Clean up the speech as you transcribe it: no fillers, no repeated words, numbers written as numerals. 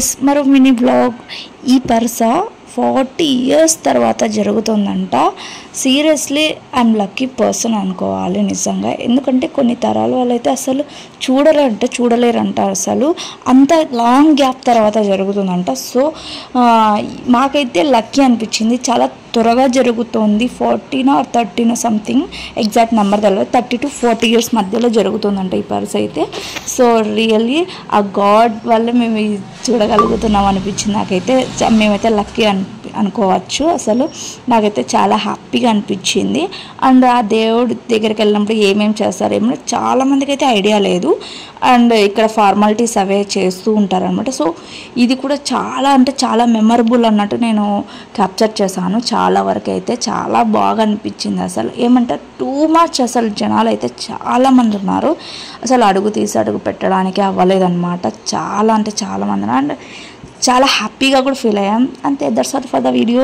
Guys మరో mini blog. ఈ పర్స 40 years తర్వాత జరుగుతుందంట. సీరియస్లీ ఐఎమ్ లక్కీ పర్సన్ అనుకోవాలి నిజంగా. ఎందుకంటే కొన్ని తరాల వాళ్ళైతే అసలు చూడలేరంట అసలు అంత లాంగ్ గ్యాప్ తర్వాత జరుగుతుందంట. సో మాకైతే లక్కీ అనిపించింది. చాలా త్వరగా జరుగుతుంది. 14 or 13 సంథింగ్ ఎగ్జాక్ట్ నెంబర్ తెలియదు. 30 to 40 years మధ్యలో జరుగుతుందంట ఈ పర్స్ అయితే. సో రియల్లీ ఆ గాడ్ వల్ల మేము చూడగలుగుతున్నాం అనిపించింది నాకైతే. మేమైతే లక్కీ అనుకోవచ్చు. అసలు నాకైతే చాలా హ్యాపీగా అనిపించింది. అండ్ ఆ దేవుడి దగ్గరికి వెళ్ళినప్పుడు ఏమేమి చేస్తారేమో చాలామందికి అయితే ఐడియా లేదు. అండ్ ఇక్కడ ఫార్మాలిటీస్ అవే చేస్తూ ఉంటారనమాట. సో ఇది కూడా చాలా అంటే చాలా మెమరబుల్ అన్నట్టు నేను క్యాప్చర్ చేశాను. చాలా వరకు అయితే చాలా బాగా అనిపించింది. అసలు ఏమంటే టూ మచ్ అసలు జనాలు అయితే చాలామంది ఉన్నారు. అసలు అడుగు తీసి అడుగు పెట్టడానికి అవ్వలేదన్నమాట. చాలా అంటే చాలామంది. అండ్ చాలా హ్యాపీగా కూడా ఫీల్ అయ్యాం. అంతే. That's all for the video.